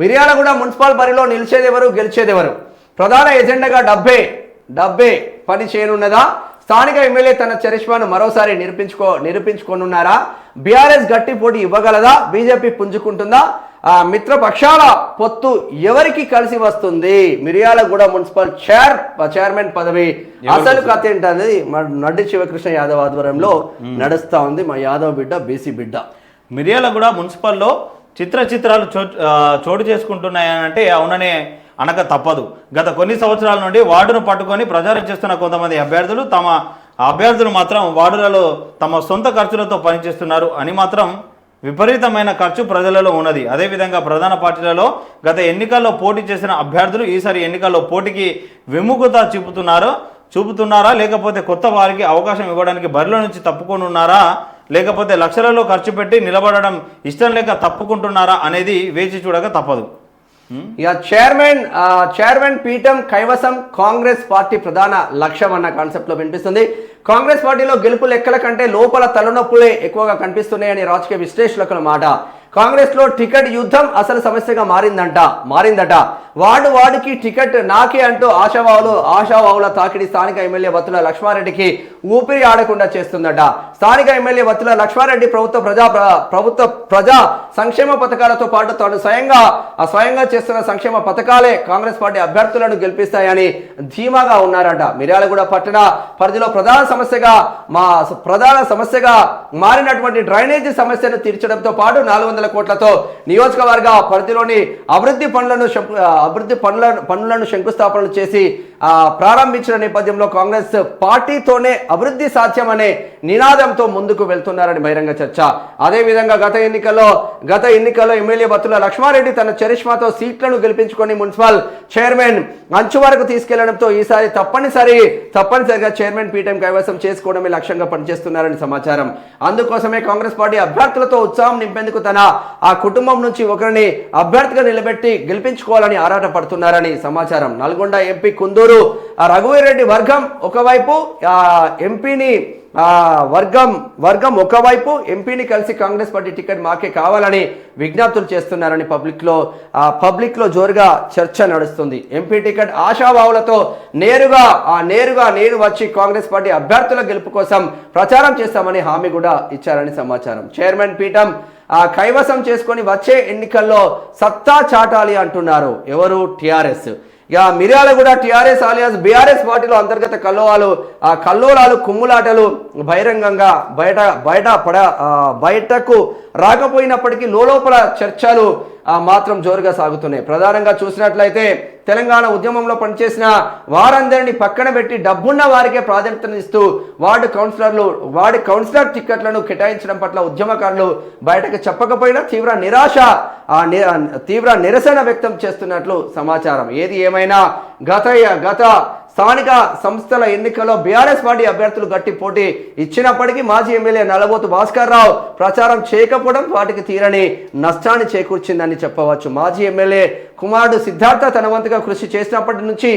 Miryalaguda municipal బరిలో నిలిచేదెవరు, గెలిచేదెవరు? ప్రధాన ఎజెండాగా డబ్బే పని చేయనున్నదా? స్థానిక ఎమ్మెల్యే తన చరిష్మాను మరోసారి నిరూపించుకోనున్నారా? బీఆర్ఎస్ గట్టి పోటీ ఇవ్వగలదా? బీజేపీ పుంజుకుంటుందా? మిత్రపక్షాల పొత్తు ఎవరికి కలిసి వస్తుంది? మిర్యాలగూడ మున్సిపల్ చైర్మన్ పదవి అసలు కథ ఏంటనేది నడ్డి శివకృష్ణ యాదవ్ ఆధ్వర్యంలో నడుస్తా ఉంది. మా యాదవ్ బిడ్డ, బీసీ బిడ్డ. మిర్యాలగూడ మున్సిపల్లో చిత్రాలు చోటు చేసుకుంటున్నాయనంటే అవుననే అనక తప్పదు. గత కొన్ని సంవత్సరాల నుండి వార్డును పట్టుకొని ప్రచారం చేస్తున్న కొంతమంది అభ్యర్థులు మాత్రం వార్డులలో తమ సొంత ఖర్చులతో పనిచేస్తున్నారు అని మాత్రం విపరీతమైన ఖర్చు ప్రజలలో ఉన్నది. అదేవిధంగా ప్రధాన పార్టీలలో గత ఎన్నికల్లో పోటీ చేసిన అభ్యర్థులు ఈసారి ఎన్నికల్లో పోటీకి విముఖత చూపుతున్నారా లేకపోతే కొత్త వారికి అవకాశం ఇవ్వడానికి బరిలో నుంచి తప్పుకొని ఉన్నారా లేకపోతే లక్షలలో ఖర్చు పెట్టి నిలబడడం ఇష్టం లేక తప్పుకుంటున్నారా అనేది వేచి చూడక తప్పదు. ఇక చైర్మన్ పీఠం కైవసం కాంగ్రెస్ పార్టీ ప్రధాన లక్ష్యం అన్న కాన్సెప్ట్ లో వినిపిస్తుంది. కాంగ్రెస్ పార్టీలో గెలుపు లెక్కల కంటే లోపల తలనొప్పులే ఎక్కువగా కనిపిస్తున్నాయని రాజకీయ విశ్లేషకుల మాట. కాంగ్రెస్ లో టికెట్ యుద్ధం అసలు సమస్యగా మారిందట. వాడికి టికెట్ నాకే అంటూ ఆశావాహుల తాకిడి స్థానిక ఎమ్మెల్యే వత్తుల లక్ష్మారెడ్డికి ఊపిరి ఆడకుండా చేస్తుందట. స్థానిక ఎమ్మెల్యే వత్తుల లక్ష్మారెడ్డి ప్రభుత్వ ప్రజా సంక్షేమ పథకాలతో పాటు తాను స్వయంగా చేస్తున్న సంక్షేమ పథకాలే కాంగ్రెస్ పార్టీ అభ్యర్థులను గెలిపిస్తాయని ధీమాగా ఉన్నారట. మిర్యాలగూడ పట్టణ పరిధిలో ప్రధాన సమస్యగా మారినటువంటి డ్రైనేజీ సమస్యను తీర్చడంతో పాటు 400 కోట్లతో నియోజకవర్గ పరిధిలోని అభివృద్ధి పనులను శంకుస్థాపనలు చేసి ప్రారంభించిన నేపథ్యంలో కాంగ్రెస్ పార్టీతోనే అభివృద్ధి సాధ్యమనే నినాదంతో ముందుకు వెళ్తున్నారని బహిరంగ చర్చ. అదేవిధంగా గత ఎన్నికల్లో ఎమ్మెల్యే వత్తుల లక్ష్మారెడ్డి తన చరిష్మాతో సీట్లను గెలిపించుకొని మున్సిపల్ చైర్మన్ అంచు వరకు తీసుకెళ్లడంతో ఈసారి తప్పనిసరిగా చైర్మన్ పీఠం కైవసం చేసుకోవడమే లక్ష్యంగా పనిచేస్తున్నారని సమాచారం. అందుకోసమే కాంగ్రెస్ పార్టీ అభ్యర్థులతో ఉత్సాహం నింపేందుకు ఆ కుటుంబం నుంచి ఒకరిని అభ్యర్థిగా నిలబెట్టి గెలిపించుకోవాలని ఆరాట పడుతున్నారని సమాచారం. నల్గొండ ఎంపీ కుందూరు రఘువీరెడ్డి వర్గం ఒకవైపు ఎంపీని ఒకవైపు ఎంపీని కలిసి కాంగ్రెస్ పార్టీ టికెట్ మాకే కావాలని విజ్ఞప్తులు చేస్తున్నారని పబ్లిక్ లో జోరుగా చర్చ నడుస్తుంది. ఎంపీ టికెట్ ఆశావాహులతో నేరుగా నేను వచ్చి కాంగ్రెస్ పార్టీ అభ్యర్థుల గెలుపు కోసం ప్రచారం చేస్తామని హామీ కూడా ఇచ్చారని సమాచారం. చైర్మన్ పీఠం కైవసం చేసుకొని వచ్చే ఎన్నికల్లో సత్తా చాటాలి అంటున్నారు ఎవరు? టిఆర్ఎస్. ఇక మిర్యాలగూడ టిఆర్ఎస్ ఆలియాస్ బీఆర్ఎస్ పార్టీలో అంతర్గత కల్లోలాలు కుమ్ములాటలు బహిరంగంగా బయటకు రాకపోయినప్పటికీ లోపల చర్చలు మాత్రం జోరుగా సాగుతున్నాయి. ప్రధానంగా చూసినట్లయితే తెలంగాణ ఉద్యమంలో పనిచేసిన వారందరినీ పక్కన పెట్టి డబ్బున్న వారికే ప్రాధాన్యతనిస్తూ వార్డు కౌన్సిలర్ టిక్కెట్లను కేటాయించడం పట్ల ఉద్యమకారులు బయటకు చెప్పకపోయినా తీవ్ర నిరసన వ్యక్తం చేస్తున్నట్లు సమాచారం. ఏది ఏమైనా గత స్థానిక సంస్థల ఎన్నికల్లో బీఆర్ఎస్ పార్టీ అభ్యర్థులు గట్టి పోటీ ఇచ్చినప్పటికీ మాజీ ఎమ్మెల్యే నల్లబోతు భాస్కర్ రావు ప్రచారం చేయకపోవడం వాటికి తీరని నష్టాన్ని చేకూర్చిందని చెప్పవచ్చు. మాజీ ఎమ్మెల్యే కుమారుడు సిద్ధార్థ తన వంతుగా కృషి చేసినప్పటి నుంచి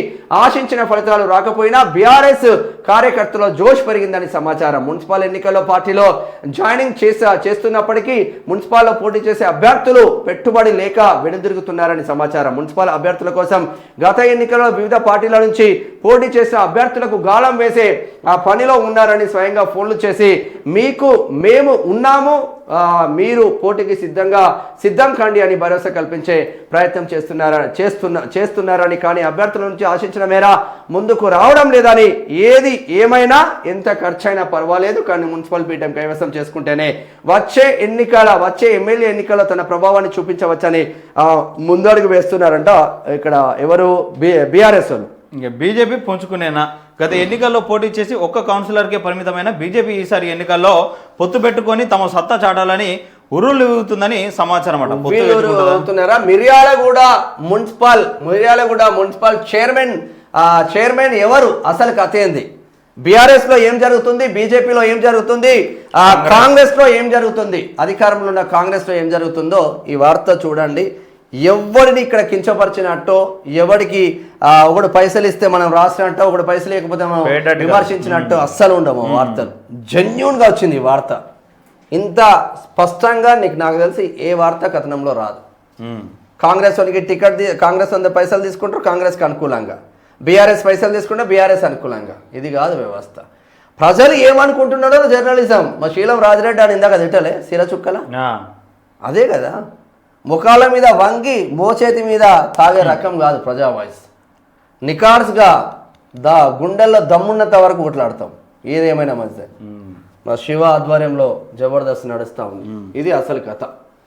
ఆశించిన ఫలితాలు రాకపోయినా బీఆర్ఎస్ కార్యకర్తలో జోష్ పెరిగిందని సమాచారం. మున్సిపల్ ఎన్నికల్లో పార్టీలో జాయినింగ్ చేస్తున్నప్పటికీ మున్సిపాల్లో పోటీ చేసే అభ్యర్థులు పెట్టుబడి లేక వెనుదిరుగుతున్నారని సమాచారం. మున్సిపల్ అభ్యర్థుల కోసం గత ఎన్నికల్లో వివిధ పార్టీల నుంచి పోటీ చేసిన అభ్యర్థులకు గాలం వేసే ఆ పనిలో ఉన్నారని స్వయంగా ఫోన్లు చేసి మేము ఉన్నాము, మీరు పోటీకి సిద్ధం కండి అని భరోసా కల్పించే ప్రయత్నం చేస్తున్నారని కానీ అభ్యర్థుల నుంచి ఆశించిన మేర ముందుకు రావడం లేదని ఏది ఏమైనా ఎంత ఖర్చైనా పర్వాలేదు కానీ మున్సిపల్ పీఠం కైవసం చేసుకుంటేనే వచ్చే ఎమ్మెల్యే ఎన్నికల్లో తన ప్రభావాన్ని చూపించవచ్చని ముందడుగు వేస్తున్నారంట ఇక్కడ ఎవరు? బీఆర్ఎస్ వాళ్ళు. ఇంకా బీజేపీ పుంజుకునేనా? గత ఎన్నికల్లో పోటీ చేసి ఒక్క కౌన్సిలర్కే పరిమితమైన బీజేపీ ఈసారి ఎన్నికల్లో పొత్తు పెట్టుకొని తమ సత్తా చాటాలని ఉరులుతుందని సమాచారం అట. మిర్యాలగూడ మున్సిపల్ చైర్మన్ ఎవరు? అసలు కథ ఏంది? బీఆర్ఎస్ లో ఏం జరుగుతుంది? బీజేపీలో ఏం జరుగుతుంది? కాంగ్రెస్ లో ఏం జరుగుతుంది? అధికారంలో ఉన్న కాంగ్రెస్ లో ఏం జరుగుతుందో ఈ వార్త చూడండి. ఎవరిని ఇక్కడ కించపరిచినట్టో, ఎవరికి ఒకడు పైసలు ఇస్తే మనం రాసినట్టు, ఒకడు పైసలు లేకపోతే మనం విమర్శించినట్టు అస్సలు ఉండము. వార్తలు జెన్యూన్ గా వచ్చింది ఈ వార్త. ఇంత స్పష్టంగా నాకు తెలిసి ఏ వార్త కథనంలో రాదు. కాంగ్రెస్ వానికి కాంగ్రెస్ వంద పైసలు తీసుకుంటారు కాంగ్రెస్కి అనుకూలంగా, బీఆర్ఎస్ పైసలు తీసుకుంటే బీఆర్ఎస్ అనుకూలంగా. ఇది కాదు వ్యవస్థ. ప్రజలు ఏమనుకుంటున్నాడో జర్నలిజం. మా శీలం రాజిరెడ్డి అని ఇందాక తిట్టలే సిరచుక్కల, అదే కదా. ముఖాల మీద వంగి మోచేతి మీద తాగే రకం కాదు ప్రజా వాయిస్. నికార్స్గా గుండెల్లో దమ్మున్నంత వరకు కొట్లాడతాం, ఏదేమైనా మంచిదే. మా శివ ఆధ్వర్యంలో జబర్దస్త్ నడుస్తూ ఉంది. ఇది అసలు కథ.